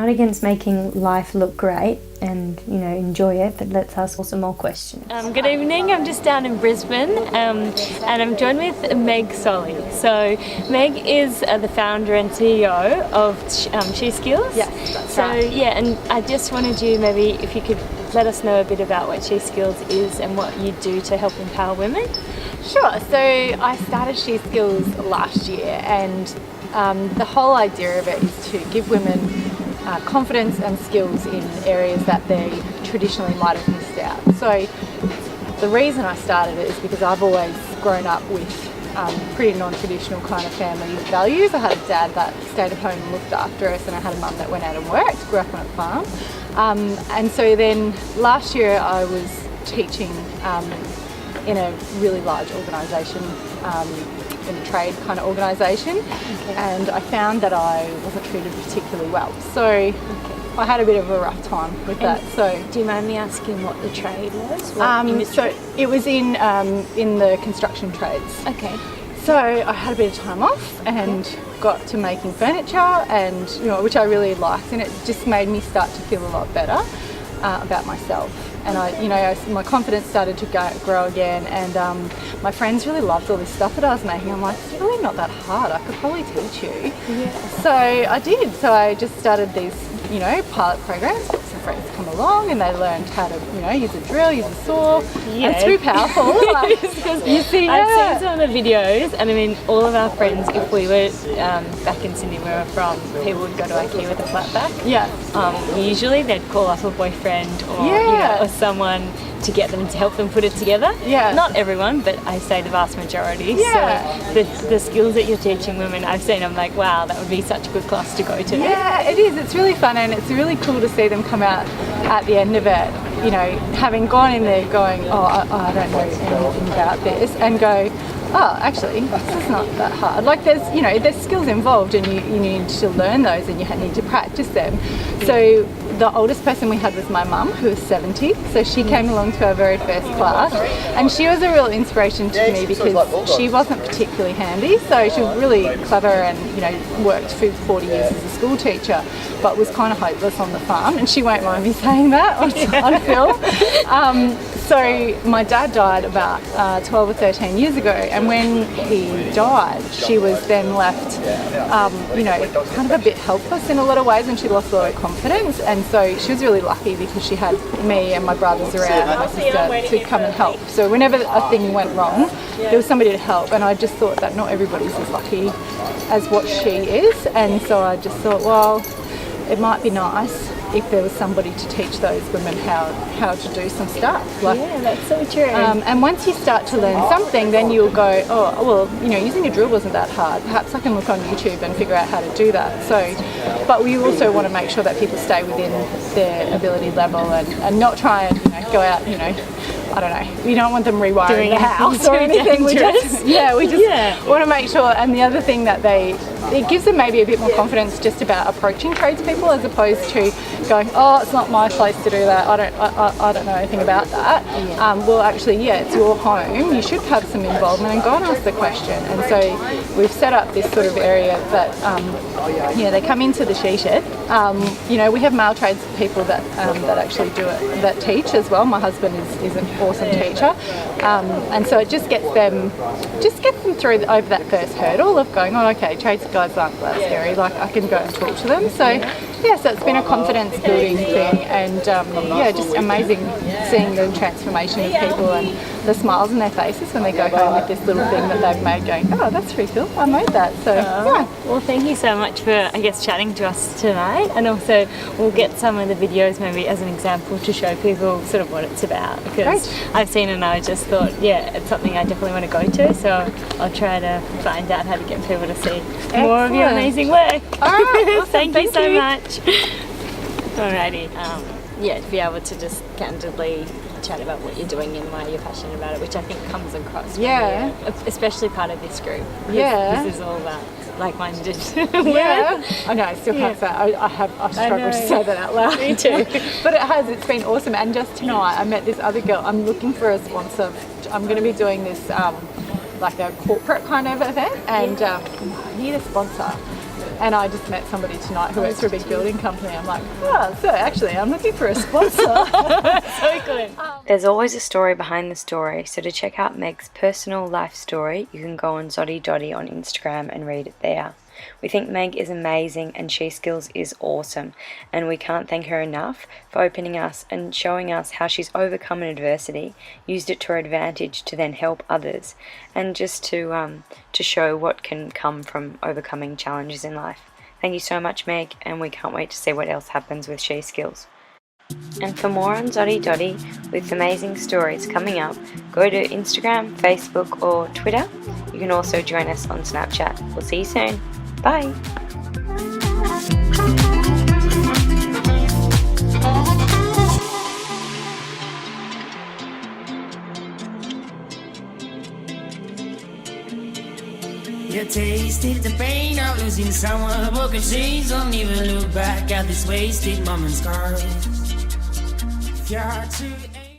not against making life look great and, you know, enjoy it, but let's ask some more questions. Good evening, I'm just down in Brisbane and I'm joined with Meg Solly. So Meg is the founder and CEO of She Skills. Yes, that's right. Yeah, and I just wanted you, maybe if you could let us know a bit about what She Skills is and what you do to help empower women. Sure. So I started She Skills last year, and the whole idea of it is to give women confidence and skills in areas that they traditionally might have missed out. So the reason I started it is because I've always grown up with pretty non-traditional kind of family values. I had a dad that stayed at home and looked after us, and I had a mum that went out and worked, grew up on a farm. And so then last year I was teaching in a really large organisation, in a trade kind of organisation, and I found that I wasn't treated particularly well. So I had a bit of a rough time with that. So do you mind me asking what the trade was? So it was in the construction trades. Okay. So I had a bit of time off and got to making furniture, and which I really liked, and it just made me start to feel a lot better about myself. And my confidence started to grow again, and my friends really loved all this stuff that I was making. I'm like, it's really not that hard, I could probably teach you. Yeah. So I did. So I just started these, pilot programs. Some friends come along and they learned how to, use a drill, use a saw. Yeah. It's too powerful. Because you see, I've seen some of the videos, and I mean, all of our friends, if we were back in Sydney where we're from, people would go to IKEA with a flat back. Yeah. Usually they'd call up a boyfriend or someone to get them to help them put it together. Yeah. Not everyone, but I say the vast majority. Yeah. So the skills that you're teaching women, I've seen, I'm like, wow, that would be such a good class to go to. Yeah, it is. It's really fun, and it's really cool to see them come out at the end of it, having gone in there going, I don't know anything about this, and go, oh, actually, this is not that hard. Like there's skills involved, and you need to learn those, and you need to practice them. So the oldest person we had was my mum, who was 70. So she came along to our very first class, and she was a real inspiration to me because she wasn't particularly handy. So she was really clever and, worked for 40 years as a school teacher, but was kind of hopeless on the farm. And she won't mind me saying that on film. So my dad died about 12 or 13 years ago, and when he died, she was then left, kind of a bit helpless in a lot of ways, and she lost a lot of confidence. And so she was really lucky because she had me and my brothers around, and my sister, to come and help. So whenever a thing went wrong, there was somebody to help, and I just thought that not everybody's as lucky as what she is. And so I just thought, well, it might be nice if there was somebody to teach those women how to do some stuff. Yeah, that's so true. And once you start to learn something, then you'll go, oh, well, using a drill wasn't that hard. Perhaps I can look on YouTube and figure out how to do that. So, but we also want to make sure that people stay within their ability level and not try and go out, I don't know. We don't want them rewiring the house or anything. We just want to make sure. And the other thing that it gives them maybe a bit more confidence just about approaching tradespeople, as opposed to going, oh, it's not my place to do that. I don't know anything about that. Well, actually, it's your home. You should have some involvement and go and ask the question. And so we've set up this sort of area that they come into the she shed. We have male tradespeople that actually do it, that teach as well. My husband is an awesome teacher, and so it just gets them through over that first hurdle of going, oh, okay, trades guys aren't that scary, like I can go and talk to them. So so it's been a confidence building thing, and just amazing seeing the transformation of people and the smiles on their faces when they go home with this little thing that they've made, going, oh, that's pretty cool, I made that. So well, thank you so much for, I guess, chatting to us tonight, and also we'll get some of the videos maybe as an example to show people sort of what it's about, because I've seen it and I just thought, it's something I definitely want to go to, so I'll try to find out how to get people to see more of your amazing work. All right, awesome. Thank you so much. Alrighty, to be able to just candidly chat about what you're doing and why you're passionate about it, which I think comes across when you're especially part of this group. This is all about like-minded I know, I still can't say I struggle to say that out loud. Me too. But it's been awesome. And just tonight I met this other girl. I'm looking for a sponsor. I'm going to be doing this like a corporate kind of event, and I need a sponsor. And I just met somebody tonight who works for a big building company. I'm like, oh, so actually I'm looking for a sponsor. So good. There's always a story behind the story, so to check out Meg's personal life story, you can go on Zottie Dottie on Instagram and read it there. We think Meg is amazing and She Skills is awesome, and we can't thank her enough for opening us and showing us how she's overcome an adversity, used it to her advantage to then help others, and just to show what can come from overcoming challenges in life. Thank you so much, Meg, and we can't wait to see what else happens with She Skills. And for more on Zottie Dottie with amazing stories coming up, go to Instagram, Facebook or Twitter. You can also join us on Snapchat. We'll see you soon. Bye! You tasted the pain of losing someone, broken chains. Don't even look back at this wasted moment's gone. If you're too